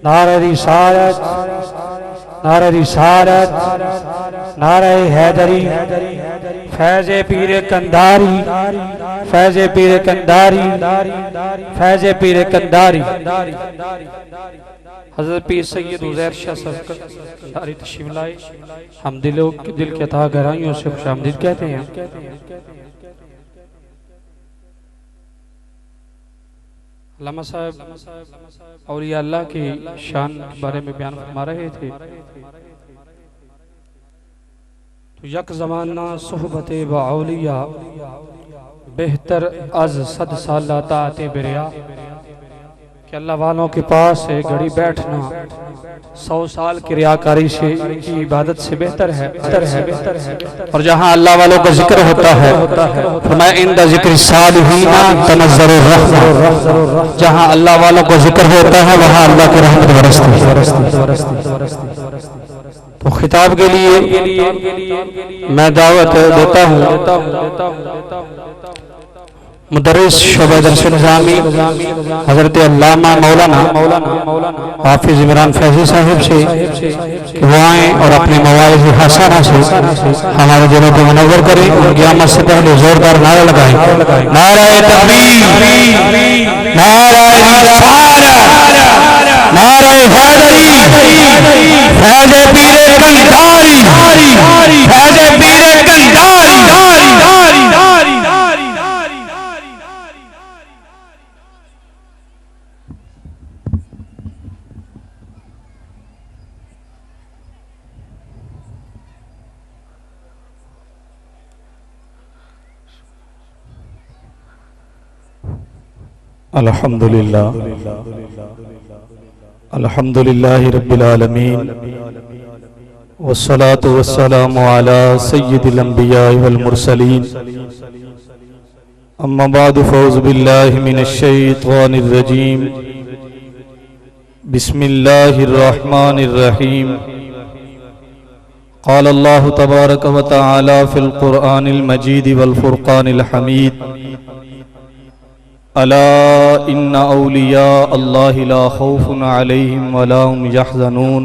नारे रिसालत, नारे रिसालत, नारे हैदरी, फैज़े पीरे कंधारी, फैज़े पीरे कंधारी, फैज़े पीरे कंधारी। हज़रत पीर सैयद उज़ैर शाह साहब कंधारी तशरीफ़ लाए। हम दिल के अता गहराइयों से खुशामदीद कहते हैं। अल्लामा साहब और ये अल्लाह की शान के बारे में बयान फरमा रहे थे। तो यक ज़माना सोहबत बाउलिया बेहतर अज सद साला ताते बिरिया कि अल्लाह वालों के पास है घड़ी बैठना 100 साल की रियाकारी से की इबादत से बेहतर है, बेहतर है। और जहाँ अल्लाह वालों का जिक्र होता है फरमाया इंदा जिक्र सालिहीना तनज़्ज़लुर रहमा, जहाँ अल्लाह वालों का जिक्र होता है वहाँ अल्लाह की रहमत बरसती। तो खिताब के लिए मैं दावत देता हूँ मुदर्रिस शोबा दर्स निज़ामी हज़रत अल्लामा मौलाना हाफिज़ इमरान फैज़ी साहिब से कि वो आए और अपने मवाइज़ हसना से हमारे दिलों को मुनव्वर करें। उनकी आमद से पहले जोरदार नारा लगाएं, नारे तकबीर, नारे रिसालत, नारे हैदरी, फैज़े पीरे कंधारी, फैज़े पीरे कंधारी। अल्हम्दुलिल्लाह, अल्हम्दुलिल्लाहि रब्बिल आलमीन, वस्सलातु वस्सलामु अला सय्यिदिल अंबिया वल मुरसलीन, अम्मा बादु फौज़ु बिल्लाहि मिनश शैतानिर रजीम, बिस्मिल्लाहिर रहमानिर रहीम। क़ाल अल्लाहु तबारक व तआला फ़िल क़ुरआनिल मजीद वल फ़ुरक़ानिल हमीद, अला इन्ना औलिया अल्लाहि ला खौफुन अलैहिम वला हुम यहज़नून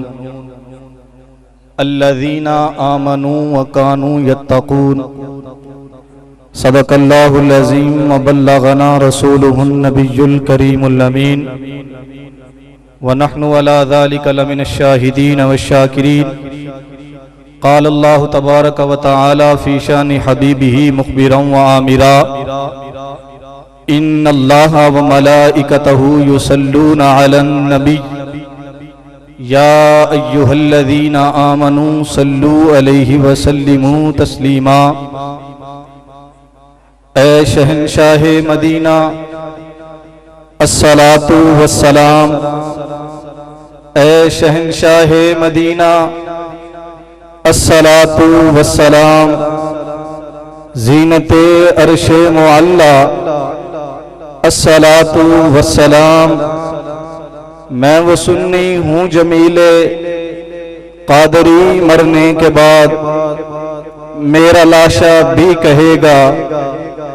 अल्लज़ीना आमनू व कानू यत्तक़ून। सदक़ल्लाहुल अज़ीम व बल्लगना रसूलुहुन नबियुल करीमुल अमीन व नहनु अला ज़ालिका लमिनश शाहिदीन वश्शाकिरीन। क़ाल अल्लाहु तबारक व तआला फ़ी शानि हबीबिही मुख़बिरन व आमिरा, इन्नल्लाह व मलाइकतहु युसल्लूना अलन नबी, या अय्युहल्लज़ीना आमनू सल्लू अलैहि व सल्लिमू तस्लीमा। ए शहंशाह मदीना अस्सलातु वस्सलाम, ए शहंशाह मदीना अस्सलातु वस्सलाम। ज़ीनते अर्शे मुअल्ला अस्सलातु वस्सलाम। मैं वो सुन्नी हूँ जमीले कादरी, मरने के बाद मेरा लाशा भी कहेगा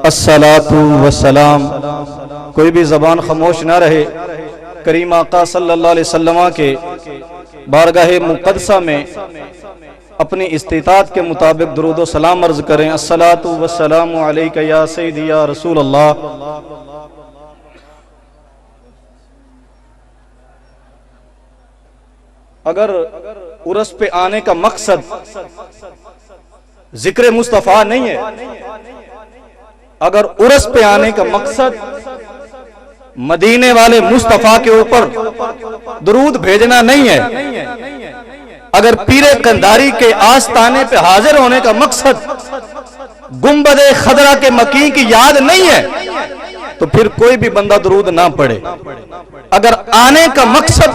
अस्सलातु वस्सलाम। कोई भी ज़बान खामोश ना रहे, करीम आका सल्लल्लाहु अलैहि वसल्लम के बारगाहे मुक़द्दसा में अपनी इस्तिताअत के मुताबिक दुरूद व सलाम अर्ज़ करें। अस्सलातु वस्सलामु अलैका या सय्यदी या रसूल अल्लाह। अगर उर्स पे आने का मकसद जिक्र मुस्तफ़ा नहीं है, अगर उर्स पे आने का मकसद मदीने वाले मुस्तफ़ा के ऊपर दुरूद भेजना नहीं है, अगर पीरे कंधारी के आस्ताने पे हाजिर होने का मकसद गुंबदे खदरा के मकी की याद नहीं है, तो फिर कोई भी बंदा दुरूद ना पढ़े। अगर आने का मकसद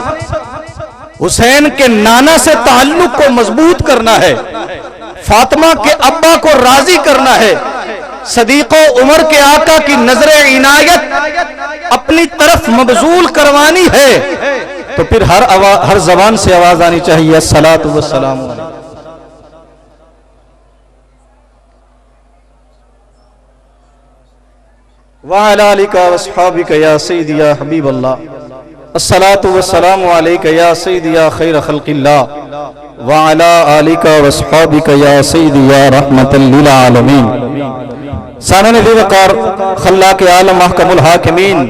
हुसैन के नाना से ताल्लुक को मजबूत करना है, फातिमा के अब्बा को राजी करना है, सदीको उमर के आका की नजरे इनायत अपनी तरफ मबजूल करवानी है, तो फिर हर जबान से आवाज आनी चाहिए अस्सलातु वस्सलाम। व अला आलिका व अस्हाबिका या सय्यदी या हबीब अल्लाह। अस्सलातु वस्सलामु अलैका या सय्यदी या खैर खल्किल्लाह व अला आलिका व अस्हाबिका या सय्यदी या रहमतल लिल आलमीन। सामने वक़ार खल्लाक आलम अहकमुल हाकिमीन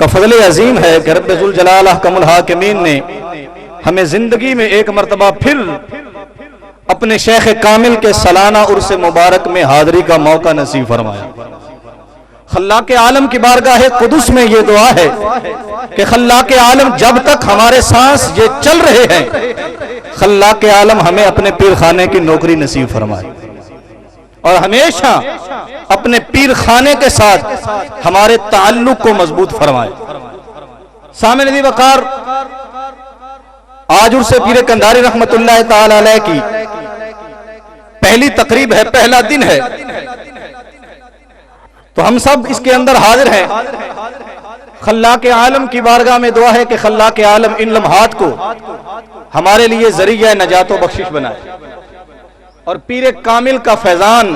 का फज़ल अजीम है कि रब्बे ज़ुल जलाल अहकमुल हाकिमीन ने हमें जिंदगी में एक मरतबा फिर अपने शेख कामिल के सालाना उर्स मुबारक में हाज़री का मौका नसीब फरमाया। खल्लाक आलम की बारगाह कुदुस में ये दुआ है कि खल्लाक आलम जब तक हमारे सांस ये चल रहे हैं, खल्लाक आलम हमें अपने पीर खाने की नौकरी नसीब फरमाए और हमेशा अपने पीर खाने के साथ हमारे ताल्लुक को मजबूत फरमाए। सामने वक़ार आज उर्स पीर कंधारी रहमतुल्लाह ताला अलैह की पहली तकरीब है, पहला दिन है, तो हम सब इसके अंदर हाजिर हैं। खल्लाक आलम की बारगाह में दुआ है कि खल्लाक आलम इन लम्हात को हमारे लिए जरिया नजात व बख्शिश बनाए और पीर कामिल का फैजान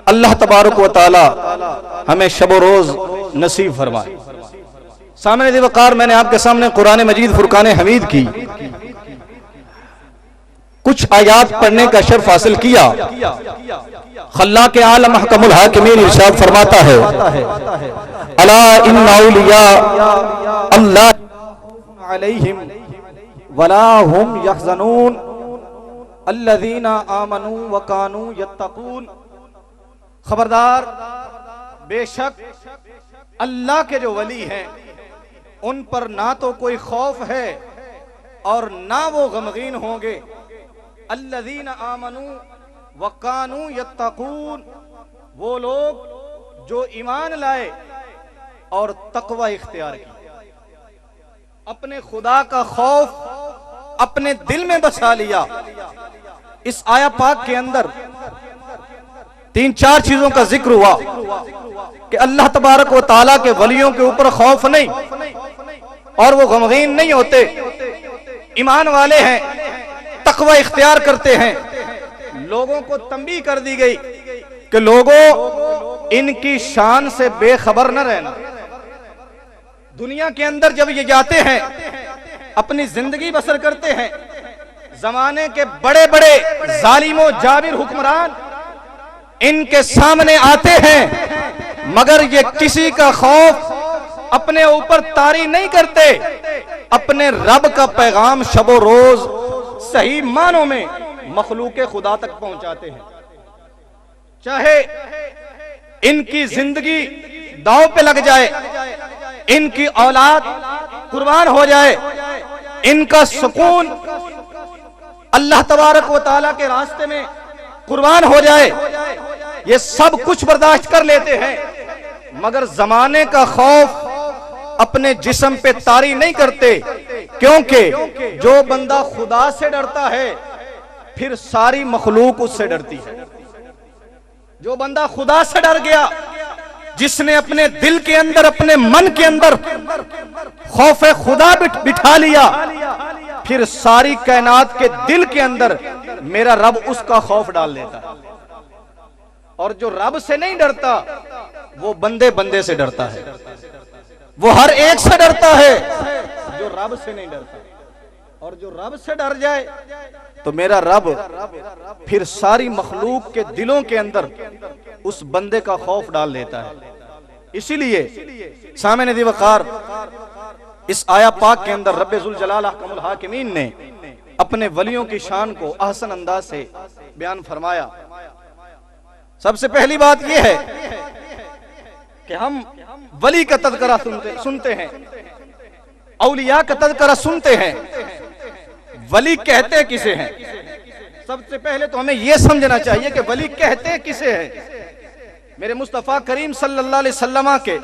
अल्लाह तबारक व तआला हमें शब रोज नसीब फरमाए। सामने वक़ार मैंने आपके सामने कुरान मजीद फुरकान हमीद की कुछ आयात पढ़ने का शर्फ हासिल किया। खल्लाक आलम अहकमुल हाकिमीन इरशाद फरमाता है, अला इन्ना औलिया अल्लाह अलैहिम वला हुम यहज़नून अल्लज़ीना आमनू व कानू यत्तकून। खबरदार, बेशक अल्लाह के जो वली हैं उन पर ना तो कोई खौफ है और ना वो गमगीन होंगे। अल्लज़ीना आमनू व कानू यत्तकून, वो लोग जो ईमान लाए और तकवा इख्तियार किया, अपने खुदा का खौफ अपने दिल में बसा लिया। इस आया पाक के अंदर तीन चार चीजों का जिक्र हुआ कि अल्लाह तबारक व तआला के वलियों के ऊपर खौफ नहीं और वो गमगीन नहीं होते, ईमान वाले हैं, तकवा इख्तियार करते हैं। लोगों को तंबीह कर दी गई कि लोगों इनकी शान से बेखबर न रहना। दुनिया के अंदर जब ये जाते हैं, अपनी जिंदगी बसर करते हैं, जमाने के बड़े बड़े जालिमों जाबिर हुक्मरान इनके सामने आते हैं, मगर ये किसी का खौफ अपने ऊपर तारी नहीं करते, अपने रब का पैगाम शबो रोज सही मानों में मखलूक खुदा तक पहुंचाते हैं। चाहे इनकी जिंदगी दांव पे लग जाए, इनकी औलाद कुर्बान हो जाए, इनका सुकून अल्लाह तबारक व तआला के रास्ते में कुर्बान हो जाए, ये सब कुछ बर्दाश्त कर लेते हैं, मगर जमाने का खौफ अपने जिस्म पे तारी नहीं करते, क्योंकि जो बंदा खुदा से डरता है फिर सारी मखलूक उससे डरती है। जो बंदा खुदा से डर गया, जिसने अपने दिल के अंदर, अपने मन के अंदर खौफ खुदा बिठा लिया, फिर सारी कायनात के दिल के अंदर मेरा रब उसका खौफ डाल देता। और जो रब से नहीं डरता वो बंदे बंदे से डरता है, वो हर एक से डरता है जो रब से नहीं डरता। और जो रब से डर जाए तो मेरा रब फिर सारी मखलूक के दिलों के अंदर उस बंदे का खौफ डाल देता है। इसीलिए सामने वक़ार इस आया पाक के अंदर रब्बे ज़ुल जलाल अहकमुल हाकिमीन ने अपने वलियों की शान को अहसन अंदाज से बयान फरमाया। सबसे पहली बात यह है कि हम वली का तज़किरा सुनते हैं, औलिया का तज़किरा सुनते हैं, वली कहते किसे हैं? सबसे पहले तो हमें यह समझना चाहिए कि वली कहते किसे हैं। मेरे मुस्तफा करीम सल्लल्लाहु अलैहि वसल्लम के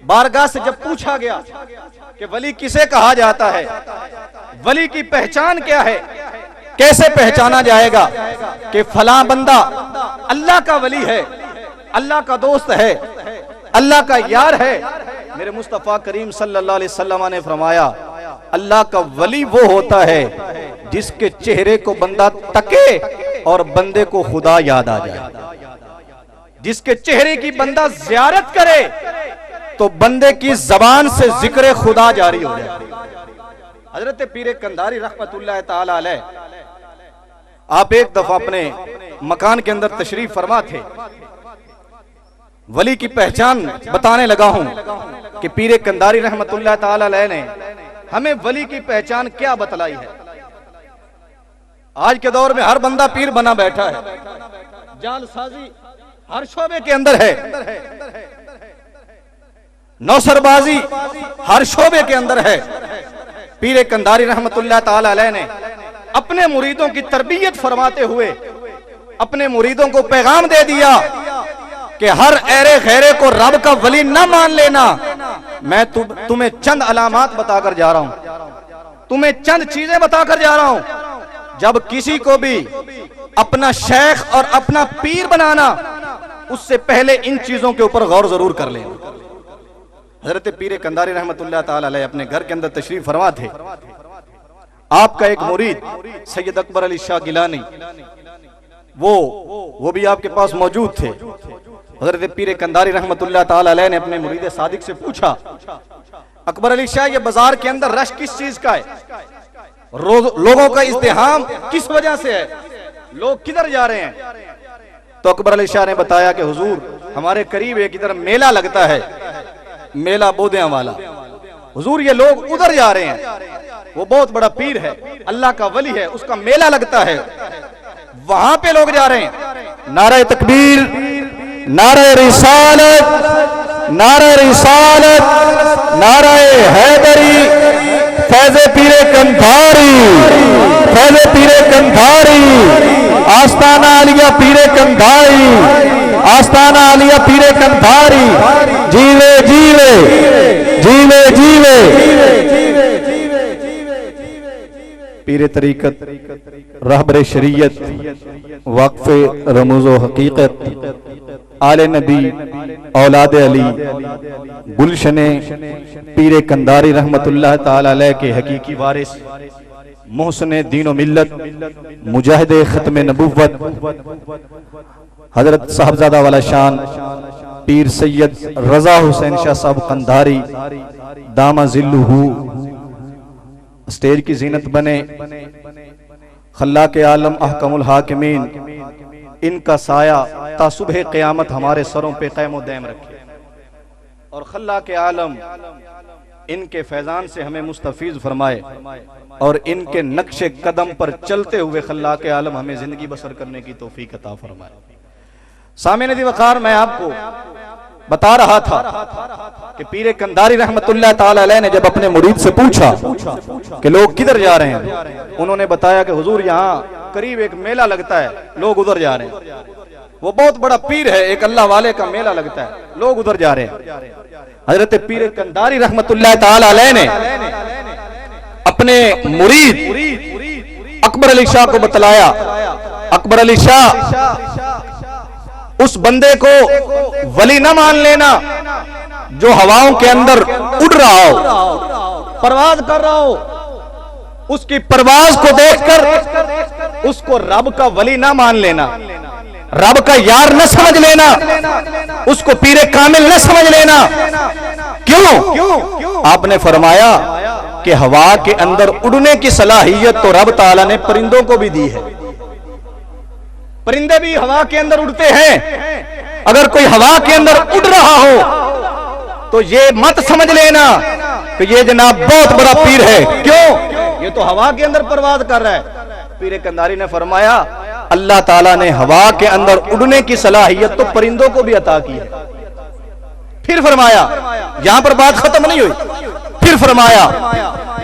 बारगाह से जब पूछा गया कि वली किसे कहा जाता है, वली की पहचान क्या है, कैसे पहचाना जाएगा कि फलां बंदा अल्लाह का वली है, अल्लाह का दोस्त है, अल्लाह का यार है। मेरे मुस्तफा करीम सल्लल्लाहु अलैहि वसल्लम ने फरमाया, अल्लाह का वली वो होता है जिसके चेहरे को बंदा तके और बंदे को खुदा याद आ जाए, जिसके चेहरे की बंदा ज़ियारत करे तो बंदे की जबान से जिक्र खुदा जारी हो जाए। हजरत पीर कंधारी रहमतुल्लाह ताला अलैह, आप एक दफा अपने मकान के अंदर तशरीफ फरमा थे। वली की पहचान बताने लगा हूं कि पीर कंधारी रहमतुल्लाह ताला अलैह ने हमें वली की पहचान क्या बतलाई है। आज के दौर में हर बंदा पीर बना बैठा है, जालसाजी हर शोबे के अंदर है, नौसरबाजी हर शोबे के अंदर है। पीर कंधारी रहमतुल्लाह ताला अलैह ने अपने मुरीदों की तरबियत फरमाते हुए अपने मुरीदों को पैगाम दे दिया कि हर ऐरे खैरे को रब का वली न मान लेना। मैं तुम्हें चंद अलामात बताकर जा रहा हूं, तुम्हें चंद चीजें बताकर जा रहा हूं। जब किसी को भी अपना शेख और अपना पीर बनाना, उससे पहले इन चीजों के ऊपर गौर जरूर कर लें। हजरत पीर कंधारी रहमतुल्लाह ताला अलैह अपने घर के अंदर तशरीफ फरमा थे। आपका एक मुरीद सैयद अकबर अली शाह गिलानी, वो भी आपके पास मौजूद थे। हजरत पीर कंधारी रहमतुल्लाह ताला अलैह ने अपने मुरीद सादिक से पूछा, अकबर अली शाह, ये बाजार के अंदर रश किस चीज का है? लोगों का इज़्तिहाम किस वजह से है? लोग किधर जा रहे हैं? तो अकबर अली शाह ने बताया कि हुजूर, हमारे करीब एक इधर मेला लगता है, मेला बोदियां वाला। हुजूर, ये लोग उधर जा रहे हैं, वो बहुत बड़ा पीर है, अल्लाह का वली है, उसका मेला लगता है, वहां पे लोग जा रहे हैं। नारे तकबीर, नारे रिसालत, नारे रिसालत, नारे हैदरी, फैज़े पीरे कंधारी, फैज़े पीरे कंधारी, आस्ताना आलिया पीरे कंधारी, आस्ताना आलिया पीरे कंधारी, जीवे जीवे जीवे जीवे। पीरे तरीकत, रहबरे शरीयत, वक्फ़े रमूज़ो हकीकत, आले नबी, औलादे अली, गुलशने पीरे कंधारी रहमतुल्लाह ताला अलैह के हकीकी वारिस, मोहसने दीनो मिल्लत, मुजाहिदे खत्मे नबुव्वत, हजरत साहबजादा वाला शान पीर सैयद रजा हुसैन शाह साहब कंधारी दामा जिल्लुहु स्टेज की जीनत बने। खल्ला के आलम अहकमुल हाकिमीन इनका साया तासुबह क़यामत हमारे सरों पे क़याम दैम रखे, और खल्ला के आलम इनके फैजान से हमें मुस्तफीज फरमाए, और इनके नक्शे कदम पर चलते हुए खल्ला के आलम हमें जिंदगी बसर करने की तौफीक अता फरमाए। सामने दी वकार, मैं आपको बता रहा था कि पीर कंधारी रहमतुल्लाह ताला अलैह ने जब अपने मुरीद से पूछा कि लोग किधर जा रहे हैं, उन्होंने बताया कि हुजूर, यहाँ करीब एक मेला लगता है, लोग उधर जा रहे हैं। वो बहुत बड़ा पीर है, एक अल्लाह वाले का मेला लगता है, लोग उधर जा रहे हैं। हजरत पीर कंधारी रहमतुल्लाह ताला अलैह ने अपने मुरीद अकबर अली शाह को बतलाया, अकबर अली शाह, उस बंदे को वली न मान लेना जो हवाओं के अंदर उड़ रहा हो, परवाज कर रहा हो। उसकी परवाज को देखकर उसको रब का वली ना मान लेना, रब का यार न समझ लेना, उसको पीरे कामिल न समझ लेना। क्यों? आपने फरमाया कि हवा के अंदर उड़ने की सलाहियत तो रब ताला ने परिंदों को भी दी है। परिंदे भी हवा के अंदर उड़ते हैं। अगर कोई हवा के अंदर उड़ रहा हो तो ये मत समझ लेना कि ये जनाब बहुत बड़ा पीर है। क्यों? ये तो हवा के अंदर परवाज कर रहा है। पीर कंधारी ने फरमाया, अल्लाह ताला ने हवा के अंदर उड़ने की सलाहियत तो परिंदों को भी अता की है। फिर फरमाया, यहां पर बात खत्म नहीं हुई, फिर फरमाया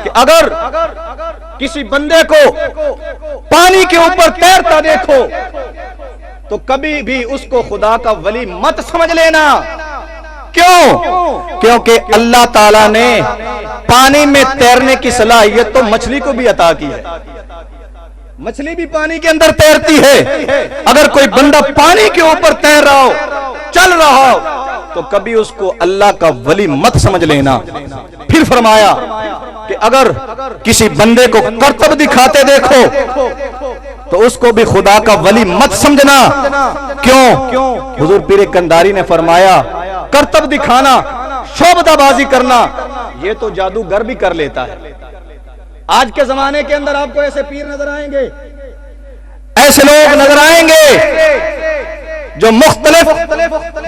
कि अगर किसी बंदे को पानी के ऊपर तैरता देखो तो कभी भी उसको खुदा का वली मत समझ लेना। क्यों? क्योंकि अल्लाह ताला ने पानी में तैरने की सलाहियत तो मछली को भी अता की है। मछली भी पानी के अंदर तैरती है। अगर कोई बंदा पानी के ऊपर तैर रहा हो, चल रहा हो, तो कभी उसको अल्लाह का वली मत समझ लेना। फिर फरमाया कि अगर किसी बंदे को करतब दिखाते देखो तो उसको भी खुदा का वली मत समझना। क्यों? हुजूर पीर कंधारी ने फरमाया, करतब दिखाना शोबदाबाजी करना, ये तो जादूगर भी कर लेता है। आज के जमाने के अंदर आपको ऐसे पीर नजर आएंगे, ऐसे लोग नजर आएंगे जो मुख्तलिफ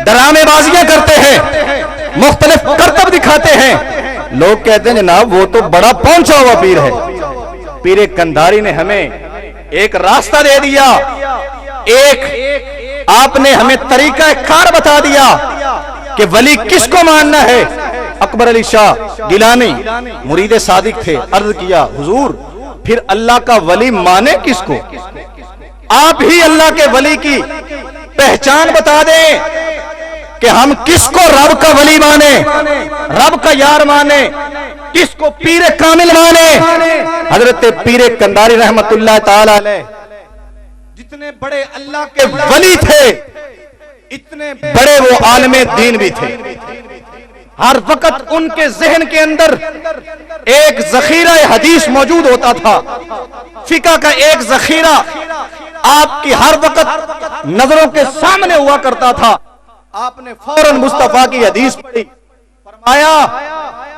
डरामेबाजियां करते हैं, मुख्तलिफ करतब दिखाते हैं। लोग कहते हैं जनाब वो तो बड़ा पहुंचा हुआ पीर है। पीर कंधारी ने हमें एक रास्ता दे दिया, एक आपने हमें तरीका कार बता दिया कि वली किसको मानना है। अकबर अली शाह गिलानी मुरीद सादिक थे। अर्ज किया हुजूर फिर अल्लाह का वली माने किसको? आप ही अल्लाह के वली की पहचान बता दें कि हम किसको रब का वली माने, रब का यार माने, किसको पीर कामिल माने। हजरत पीर कंधारी रहमतुल्लाह ताला अलैह जितने बड़े अल्लाह के वली थे, इतने बड़े वो आलिमे दीन भी थे। हर वक्त उनके जहन के अंदर एक जखीरा हदीस मौजूद होता था, फिका का एक जखीरा आपकी हर वक्त नजरों के सामने हुआ करता था। आपने फौरन मुस्तफा की हदीस पढ़ी, फरमाया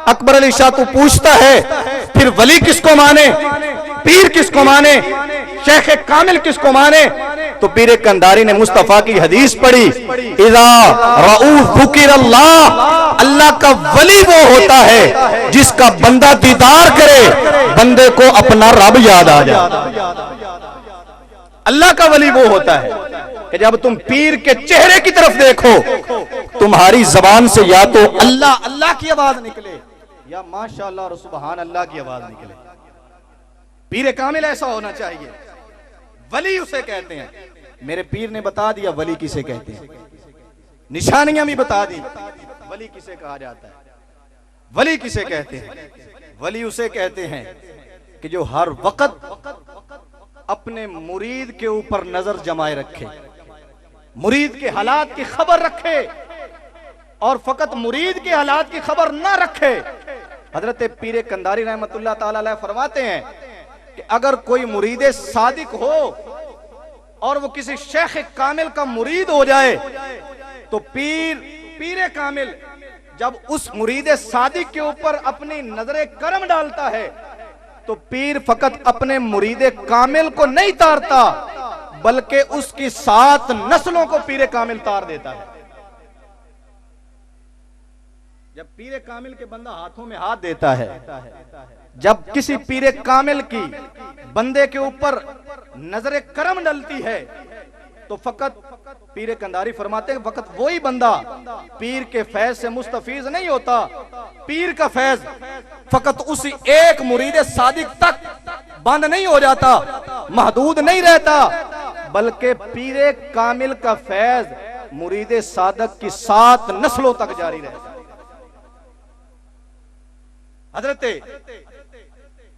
अकबर अली शाह तू पूछता है फिर वली किसको माने, पीर किसको माने, शेख कामिल किसको माने? तो पीर कंधारी ने मुस्तफा की हदीस पढ़ी, इज़ा रऊफ ज़ुकिर अल्लाह, अल्लाह का वली वो होता है जिसका बंदा दीदार करे, बंदे को अपना रब याद आ जाए। अल्लाह का वली वो होता है कि जब तुम पीर के चेहरे की तरफ देखो, तुम्हारी जबान से या तो अल्लाह अल्लाह की आवाज निकले या माशाअल्लाह और सुभान अल्लाह की आवाज निकले। पीर कामिल ऐसा होना चाहिए। वली उसे कहते हैं। मेरे पीर ने बता दिया वली किसे कहते हैं, निशानियां भी बता दी वली किसे कहा जाता है। वली किसे कहते हैं? वली उसे कहते हैं कि जो हर वक्त अपने मुरीद के ऊपर नजर जमाए रखे, मुरीद के हालात की खबर रखे, और फकत मुरीद के हालात की खबर ना रखे। हजरत पीर कंधारी रहमतुल्लाह ताला अलैह फरमाते हैं कि अगर कोई मुरीद सादिक हो और वो किसी शेख कामिल का मुरीद हो जाए, तो पीर कामिल जब उस मुरीद सादिक के ऊपर अपनी नजरे करम डालता है, तो पीर फकत अपने मुरीद कामिल को नहीं तारता, बल्कि उसकी 7 नस्लों को पीर कामिल तार देता है। जब पीर कामिल के बंदा हाथों में हाथ देता है, जब किसी पीर कामिल की बंदे के ऊपर नजरे करम डलती है, तो फकत पीर कंधारी फरमाते हैं फकत वही बंदा पीर के फैज से मुस्तफीज नहीं होता। पीर का फैज फकत उसी एक मुरीद सादिक तक बंद नहीं हो जाता, महदूद नहीं रहता, बल्कि पीर कामिल का फैज मुरीद सादक की 7 नस्लों तक जारी रहता। हजरत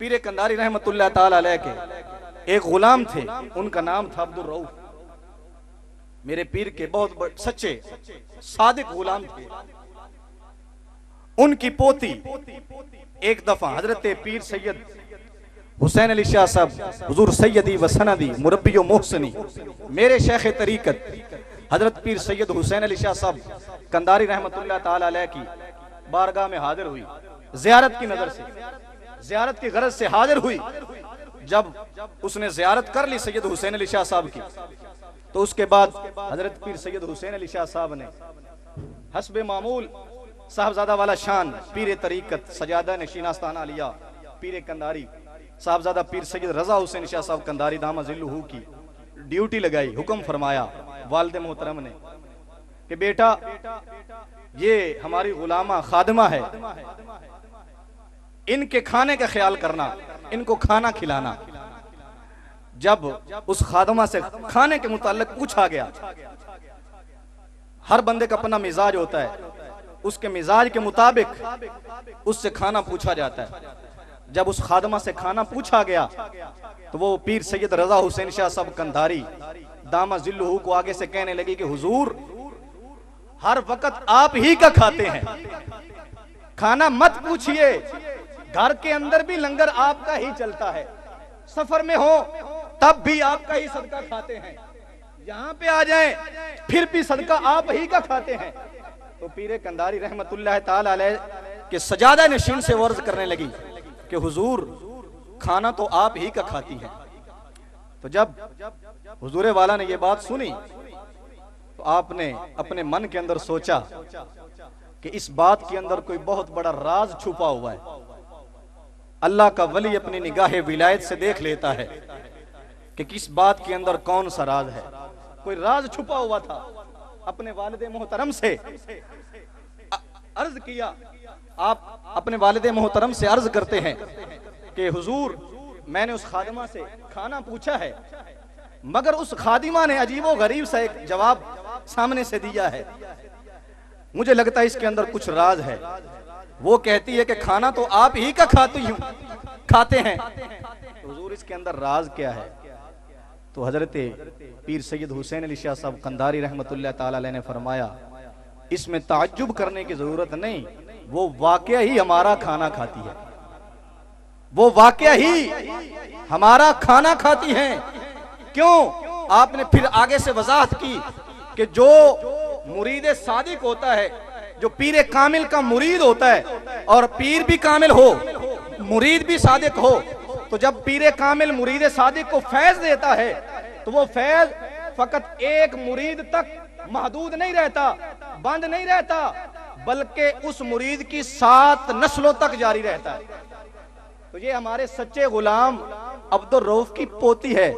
पीर कंधारी रहमतुल्लाह ताला अलैह के एक गुलाम थे, उनका नाम था अब्दुल रऊफ। मेरे पीर के बहुत सच्चे सादिक गुलाम थे। उनकी पोती एक दफा हजरत पीर सैयद हुसैन अली शाह साहब हुजूर सैयदी व सनदी मुरब्बी व मोहसनी, मेरे शेख तरीकत हजरत पीर सैयद हुसैन अली शाह साहब कंधारी रहमतुल्लाह ताला अलैह की बारगाह में हाजिर हुई। ज़ियारत की नजर से, ज़ियारत की गरज से हाजिर हुई। जब उसने ज़ियारत कर ली सैयद हुसैन अली शाह साहब की, तो उसके बाद हजरत पीर सैयद हुसैन अली शाह साहब ने हस्बे मामूल साहबजादा वाला शान पीर तरीकत सजादा नशीनास्ताना लिया पीर कंधारी साहबजादा पीर सैयद रजा हुसैन शाह साहब कंधारी दामा जिल्लुहू की ड्यूटी लगाई। हुक्म फरमाया वालिद मोहतरम ने कि बेटा ये हमारी गुलामा खादिमा है, इनके खाने का ख्याल करना, इनको खाना खिलाना। जब उस खादिमा से खाने के मुताल्लिक पूछा गया, हर बंदे का अपना मिजाज होता है, उसके मिजाज के मुताबिक उससे खाना पूछा जाता है। जब उस खादिमा से खाना पूछा गया, तो वो पीर सैयद रजा हुसैन शाह साहब कंधारी दामा जिल्लुहू को आगे से कहने लगी कि हुजूर हर वक्त आप ही का खाते हैं, खाना मत पूछिए, घर के अंदर भी लंगर आपका ही चलता है, सफर में हो तब भी आपका ही सदका खाते हैं, यहाँ पे आ जाएं फिर भी सदका आप ही का खाते हैं। तो पीरे कंधारी रहमतुल्लाह ताला अलैह के सजादा नशीन से वर्ज करने लगी कि हुजूर खाना तो आप ही का खाती हैं। तो जब हुजूर वाला ने ये बात सुनी तो आपने अपने मन के अंदर सोचा कि इस बात के अंदर कोई बहुत बड़ा राज छुपा हुआ है। अल्लाह का वली अपनी निगाहे विलायत से देख लेता है कि किस बात के अंदर कौन सा राज है। कोई राज छुपा हुआ था। अपने वालिद मोहतरम से अर्ज किया, आप अपने वालिद मोहतरम से अर्ज करते हैं कि हुजूर मैंने उस खादिमा से खाना पूछा है, मगर उस खादिमा ने अजीबो गरीब सा एक जवाब सामने से दिया है। मुझे लगता है इसके अंदर कुछ राज है। वो कहती है कि खाना तो आप ही का खाते हैं। तो हुजूर इसके अंदर राज क्या है? तो हजरत पीर सैयद हुसैन अली शाह साहब कंधारी रहमतुल्लाह ताला अलैह ने फरमाया, इसमें ताज्जुब करने की जरूरत नहीं, वो वाकया ही हमारा खाना खाती है। वो वाकया ही हमारा खाना खाती हैं। क्यों? आपने फिर आगे से वजाहत की कि जो मुरीद सादिक होता है, जो पीर कामिल का मुरीद होता है, और पीर भी कामिल हो, मुरीद भी सादिक हो, तो जब पीर कामिल मुरीद सादिक को फैज देता है तो वो फैज फकत एक मुरीद तक महदूद नहीं रहता, बंद नहीं रहता, बल्कि उस मुरीद की 7 नस्लों तक जारी रहता है। तो ये हमारे सच्चे गुलाम अब्दुल रऊफ की पोती है।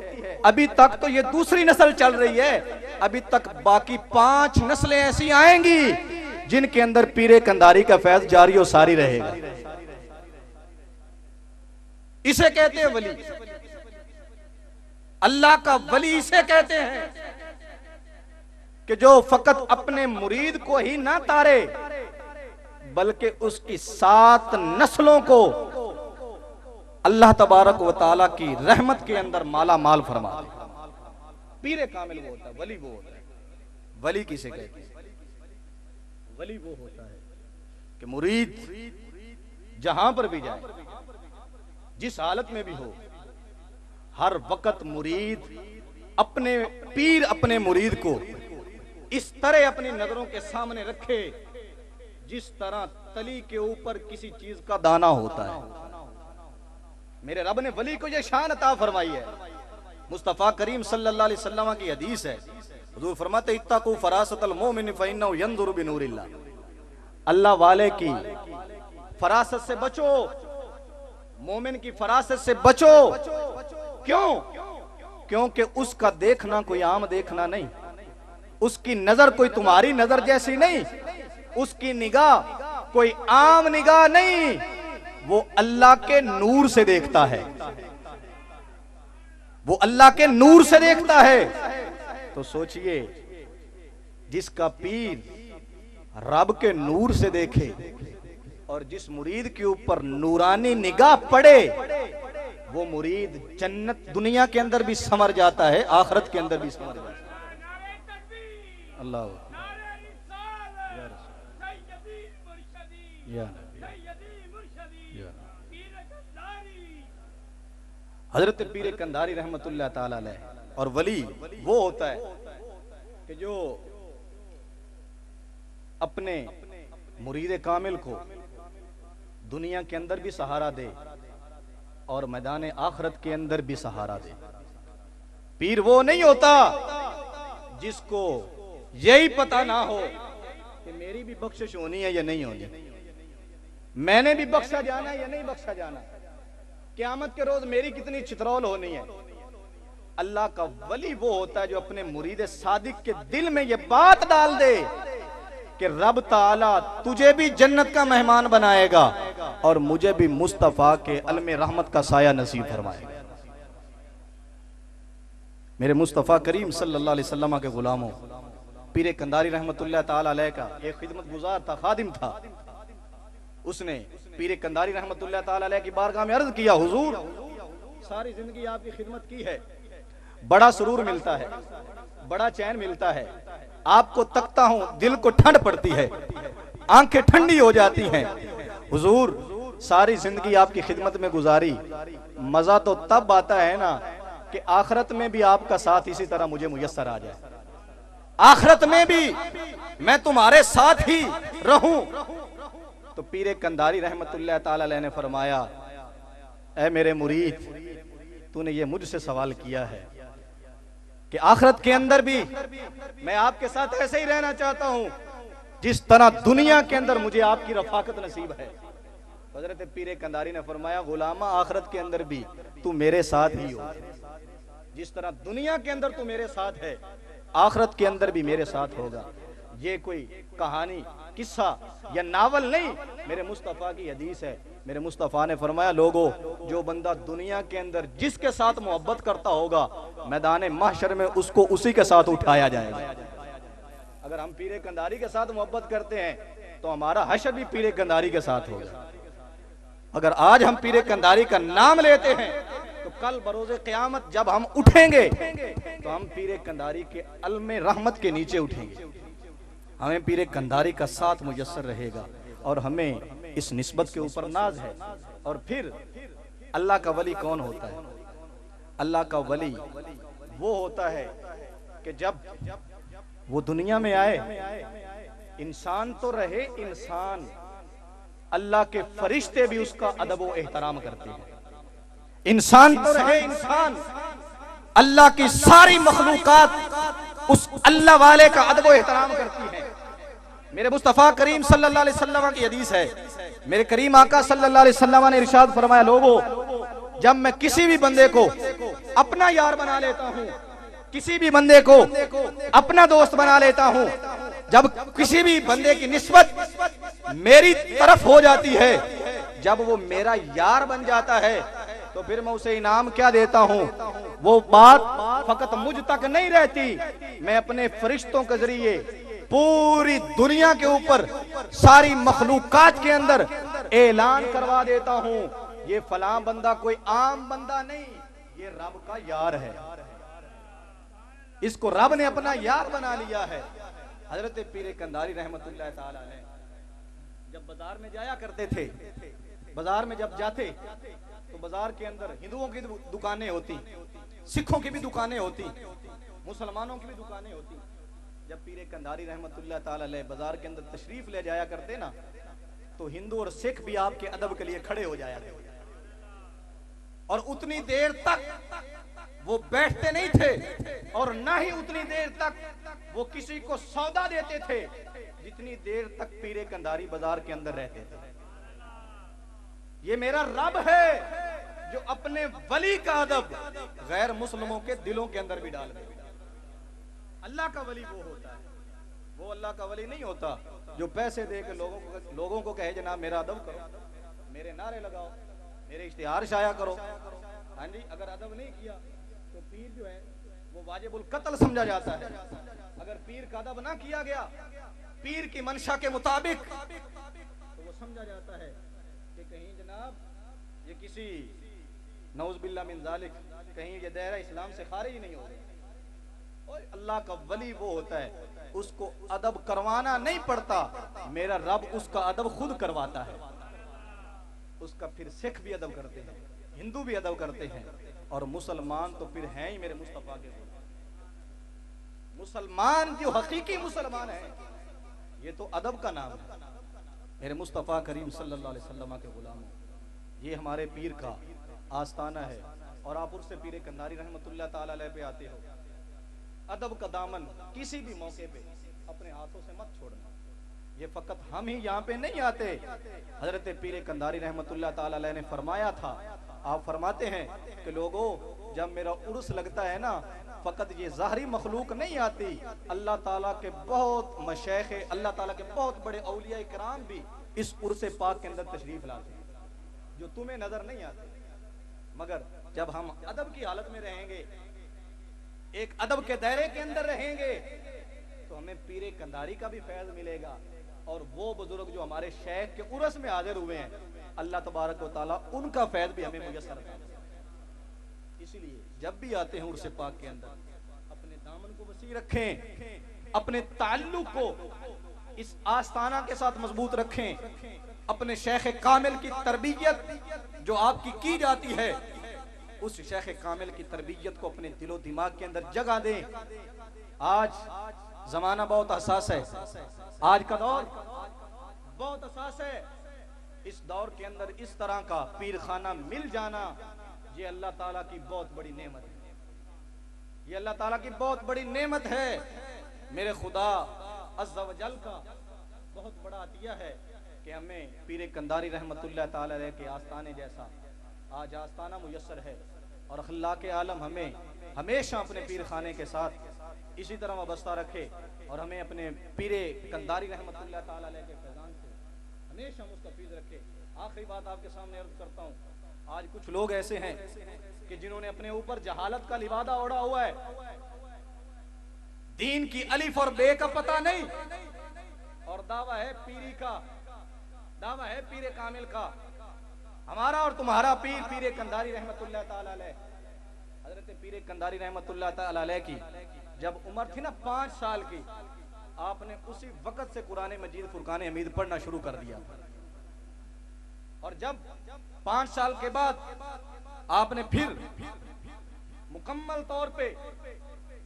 अभी तक तो ये दूसरी नस्ल चल रही है, अभी तक बाकी 5 नस्लें ऐसी आएंगी जिनके अंदर पीरे कंधारी का फैज जारी और सारी रहेगा। इसे कहते हैं वली। अल्लाह का वली इसे कहते हैं कि जो फकत अपने मुरीद को ही ना तारे, बल्कि उसकी 7 नस्लों को अल्लाह तबारक व तआला की रहमत के अंदर माला माल फरमा दे। पीरे कामिल वो होता है, वली वो होता है। वली किसे कहते हैं? वली वो होता है कि मुरीद जहां पर भी जाए, जिस हालत में भी हो, हर वक्त मुरीद अपने पीर अपने मुरीद को इस तरह अपनी नजरों के सामने रखे जिस तरह तली के ऊपर किसी चीज का दाना होता है। मेरे रब ने वली को यह शान अता फरमाई है। मुस्तफा करीम सल्लल्लाहु अलैहि वसल्लम की हदीस है, हुजूर फरमाते इत्तकू फरासतल मोमिन फइन्नहु यंजुरु बिनूरिल्लाह। अल्लाह वाले की फरासत से बचो, मोमिन की फरासत से बचो। क्यों? क्योंकि उसका देखना कोई आम देखना नहीं, उसकी नजर कोई तुम्हारी नजर जैसी नहीं, उसकी निगाह कोई आम निगाह नहीं, वो अल्लाह के नूर से देखता है। वो अल्लाह के नूर से देखता है। तो सोचिए, जिसका पीर रब के नूर से देखे और जिस मुरीद के ऊपर नूरानी निगाह पड़े, वो मुरीद जन्नत दुनिया के अंदर भी संवर जाता है, आखिरत के अंदर भी संवर जाता है। अल्लाह हजरत पीर कंधारी रहमतुल्लाह ताला अलैह। और वली वो होता है कि जो अपने मुरीद कामिल को दुनिया के अंदर भी सहारा दे और मैदान आखिरत के अंदर भी सहारा दे। पीर वो नहीं होता जिसको यही पता ना हो कि मेरी भी बख्शिश होनी है या नहीं होनी, मैंने भी बख्शा जाना है या नहीं बख्शा जाना, क़यामत के रोज मेरी कितनी चित्रौल होनी है। अल्लाह का वली वो होता है जो अपने मुरीद सादिक के दिल में ये बात डाल दे कि रब ताला तुझे भी जन्नत का मेहमान बनाएगा और मुझे भी मुस्तफा के अलमे रहमत का साया नसीब फरमाएगा। मेरे मुस्तफा करीम सल्लल्लाहु अलैहि वसल्लम के गुलामों, पीर कंधारी रहमतुल्लाह ताला अलैह का एक खिदमत गुजार था, खादिम था। उसने पीर कंधारी रहमतुल्लाह ताला अलैह की बारगाह में अर्ज किया, हुजूर सारी जिंदगी आपकी खिदमत की है, बड़ा सुरूर मिलता है, बड़ा चैन मिलता है, आपको तकता हूं दिल को ठंड पड़ती है, आंखें ठंडी हो जाती हैं। हुजूर सारी जिंदगी आपकी खिदमत में गुजारी, मजा तो तब आता है ना कि आखिरत में भी आपका साथ इसी तरह मुझे मुयस्सर आ जाए। आखिरत में भी मैं तुम्हारे साथ ही रहूं। तो पीर कंधारी रहमतुल्लाह ताला अलैह ने फरमाया, ऐ मेरे मुरीद, तूने ये मुझसे सवाल किया है कि आखिरत के अंदर भी मैं आपके साथ ऐसे ही रहना चाहता हूं जिस तरह दुनिया के अंदर मुझे आपकी रफाकत नसीब है। हजरत पीर कंधारी ने फरमाया, गुलामा आखिरत के अंदर भी तू मेरे साथ ही हो। जिस तरह दुनिया के अंदर तू मेरे साथ है, आखिरत के अंदर भी मेरे साथ होगा। ये कोई कहानी, किस्सा या नावल नहीं, मेरे मुस्तफ़ा की हदीस है। मेरे मुस्तफ़ा ने फरमाया, लोगों, जो बंदा दुनिया के अंदर जिसके साथ मोहब्बत करता होगा, मैदान महशर में उसको उसी के साथ उठाया जाएगा। अगर हम पीर कंधारी के साथ मोहब्बत करते हैं तो हमारा हशर भी पीर कंधारी के साथ होगा। अगर आज हम पीर कंधारी का नाम लेते हैं तो कल बरोज़े क़यामत जब हम उठेंगे तो हम पीर कंधारी के अलमे रहमत के नीचे उठेंगे। हमें पीर कंधारी का साथ मुयस्सर रहेगा और हमें इस निस्बत के ऊपर नाज है। और फिर अल्लाह का वली कौन होता है? अल्लाह का वली वो होता है कि जब वो दुनिया में आए, इंसान तो रहे इंसान, अल्लाह के फरिश्ते भी उसका अदब व एहतराम करते हैं। इंसान तो रहे इंसान, अल्लाह की सारी मखलूकात उस अल्लाह वाले का अदब व एहतराम करती है। मेरे मुस्तफ़ा करीम सल्लल्लाहु अलैहि वसल्लम की हदीस है, मेरे करीम आका सल्लल्लाहु अलैहि वसल्लम ने इरशाद फरमाया, लोगों, जब मैं किसी भी बंदे को अपना यार बना लेता हूँ, किसी भी बंदे को अपना दोस्त बना लेता हूँ, जब किसी भी बंदे की निस्बत मेरी तरफ हो जाती है, जब वो मेरा यार बन जाता है, तो फिर मैं उसे इनाम क्या देता हूँ? वो बात फकत मुझ तक नहीं रहती, मैं अपने फरिश्तों के जरिए पूरी दुनिया के ऊपर सारी मखलूकात के अंदर ऐलान करवा देता हूँ, ये फलां बंदा कोई आम बंदा नहीं, ये रब का यार है। इसको रब ने अपना यार बना लिया है। हजरत पीर कंधारी रहमतुल्लाह ताला अलैह जब बाजार में जाया करते थे, बाजार में जब जाते तो बाजार के अंदर हिंदुओं की दुकानें होती, सिखों की भी दुकानें होती, मुसलमानों की भी दुकानें होती। जब पीर कंधारी रहमतुल्लाह ताला अलैह बाजार के अंदर तशरीफ ले जाया करते ना, तो हिंदू और सिख भी आपके अदब के लिए खड़े हो जाया करते और उतनी देर तक वो बैठते नहीं थे और ना ही उतनी देर तक वो किसी को सौदा देते थे जितनी देर तक पीर कंधारी बाजार के अंदर रहते थे। ये मेरा रब है जो अपने वली का अदब गैर मुस्लिमों के दिलों के अंदर भी डाल दे। अल्लाह का वली वो होता है, वो अल्लाह का वली नहीं होता जो पैसे दे के लोगों को कहे जनाब मेरा अदब करो, मेरे नारे लगाओ, मेरे इश्तिहार शाया करो। हाँ जी, अगर अदब नहीं किया तो पीर जो है वो वाजिबुल कत्ल समझा जाता है। अगर पीर का अदब ना किया गया पीर की मंशा के मुताबिक तो वो समझा जाता है कि कहीं जनाब ये किसी नऊज़ बिल्लाह मिन ज़ालिक, कहीं ये दायरा इस्लाम से खारिज नहीं हो रही। और अल्लाह का वली वो होता है, उसको अदब करवाना नहीं पड़ता, मेरा रब उसका अदब खुद करवाता है। उसका फिर सिख भी अदब करते हैं, हिंदू भी अदब करते हैं और मुसलमान तो फिर हैं ही मेरे मुस्तफा के। मुसलमान जो हकीकी मुसलमान है ये तो अदब का नाम है। मेरे मुस्तफा करीम सल्लल्लाहु अलैहि वसल्लम के गुलामों, ये हमारे पीर का आस्ताना है और आप उससे पीर कंधारी रहमतुल्लाह ताला अलैह पे आते हो। अदब का दामन किसी भी मौके पे अपने हाथों से मत छोड़ना। ये फकत हम ही यहाँ पे नहीं आते, हजरत पीर कंधारी रहमतुल्लाह ताला अलैह ने फरमाया था। आप फरमाते हैं कि लोगों, जब मेरा उर्स लगता है ना, फकत ये ज़ाहरी मखलूक नहीं आती, अल्लाह ताला के बहुत मशैख, अल्लाह ताला के बहुत बड़े औलिया इकराम भी इस उर्स पाक के अंदर तशरीफ लाते हैं, जो तुम्हें नजर नहीं आते। मगर जब हम अदब की हालत में रहेंगे, एक अदब के दायरे के अंदर रहेंगे, तो हमें पीर कंधारी का भी फैज़ मिलेगा और वो बुजुर्ग जो हमारे शेख के उर्स में हाजिर हुए हैं, अल्लाह तबारक व तआला उनका फैज़ भी हमें मुयस्सर करे। इसलिए जब भी आते हैं उर्स पाक के अंदर अपने दामन को वसी रखें, अपने ताल्लुक को इस आस्ताना के साथ मजबूत रखें, अपने शेख कामिल की तरबियत जो आपकी की जाती है, उस शेख कामिल की तरबियत को अपने दिलो दिमाग के अंदर जगह दें। आज जमाना बहुत हसास है, आज का दौर बहुत हसास है। इस दौर के अंदर इस तरह का पीर खाना मिल जाना ये अल्लाह ताला की बहुत बड़ी नेमत है, ये अल्लाह ताला की बहुत बड़ी नेमत है। मेरे खुदा अज़्ज़ा व जल का बहुत बड़ा अतिया है कि हमें पीर कंदारी रहमतुल्लाह ताला अलैह के आस्ताने जैसा आज आस्ताना मुयस्सर है, और अल्लाह के आलम हमें हमेशा अपने पीर खाने के साथ इसी तरह वाबस्ता रखे, और हमें अपने पीर कंदारी रहमतुल्लाह ताला अलैह के फैज़ान से हमेशा मुस्तफीज रखे। आखिरी बात आपके सामने अर्ज करता हूँ, आज कुछ लोग ऐसे हैं कि जिन्होंने अपने ऊपर जहालत का लिबादा ओढ़ा हुआ है, दीन की अलिफ और बे का पता नहीं, और दावा है पीरी का, दावा है पीरे कामिल का। हमारा और तुम्हारा पीर पीरे कंदारी रहमतुल्लाह ताला अलैह, हजरत पीरे कंदारी रहमतुल्लाह ताला अलैह की जब उम्र थी ना 5 साल की, आपने उसी वक्त से कुरान मजीद फुरकान हमीद पढ़ना शुरू कर दिया, और जब 5 साल के बाद आपने फिर मुकम्मल तौर पे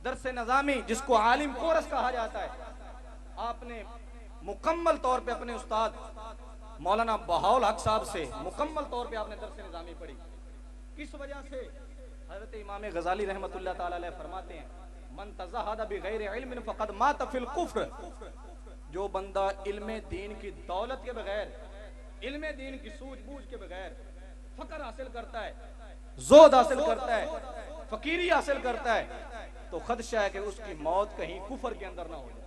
दरस नज़ामी, जिसको आलिम कोरस कहा जाता है, आपने मुकम्मल तौर पे अपने उस्ताद मौलाना बहाउल हक साहब से मुकम्मल तौर पे आपने दरस निज़ामी पढ़ी। किस वजह से? हजरत इमाम गजाली रहमतुल्लाह ताला अलैह फरमाते हैं, मन तज़हद बिगैर इल्मिन फ़क़द मात फ़िल कुफ्र, जो बंदा इल्म दीन की दौलत के बगैर, इल्म दीन की सूझबूझ के बगैर फकर हासिल करता है, जोद हासिल करता है, फकीरी हासिल करता है, तो खदशा है कि उसकी मौत कहीं कुफर के अंदर ना हो जाए,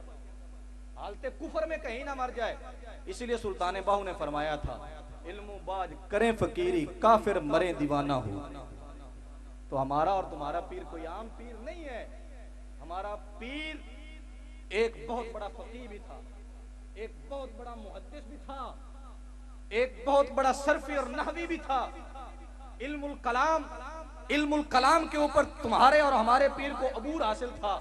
हालते कुफर में कहीं ना मर जाए। इसीलिए सुल्तान बाहू ने फरमाया था, इल्मु बाज करें फकीरी, काफिर मरे दीवाना हो। तो हमारा और तुम्हारा पीर कोई आम पीर नहीं है, हमारा पीर एक बहुत बड़ा फकीह भी था, एक बहुत बड़ा मुहद्दिस भी था, एक बहुत बड़ा सरफी और नहवी भी था। इल्मुल कलाम के ऊपर तुम्हारे और हमारे पीर को अबूर हासिल था।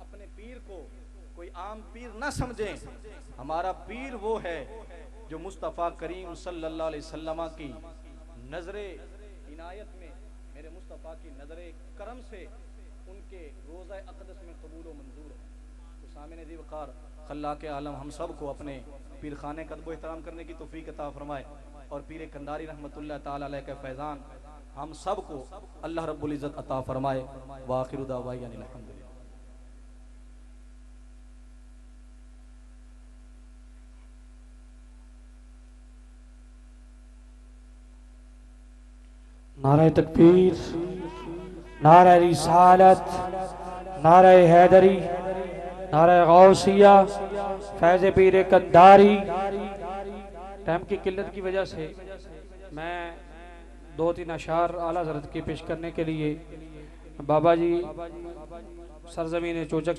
अपने पीर को कोई आम पीर ना समझें, हमारा पीर वो है जो मुस्तफ़ा करीम सल्लल्लाहु अलैहि वसल्लम की नजरे इनायत में, मेरे मुस्तफ़ा की नजरे करम से उनके रोज़ा अक़दस में कबूल व मंजूर है। तो सामने दी वक़ार अल्लाह के आलम हम सब को अपने पीर खाने का अदब एहतराम करने की तौफीक अता फरमाए, और पीर कंदारी रहमतुल्लाह ताला अलैह के फैज़ान हम सब को अल्लाह रब्बुल इज़्ज़त अता फरमाए। व आखिरु दावाना अनिल हम्दुलिल्लाह। नारे तकबीर, नारे रिसालत, नारे हैदरी, नारे गौसिया, फैज़ पीर कंदारी। टाइम की किल्लत की वजह से मैं 2-3 अशार आला हज़रत की पेश करने के लिए बाबा जी सरज़मीन चोचक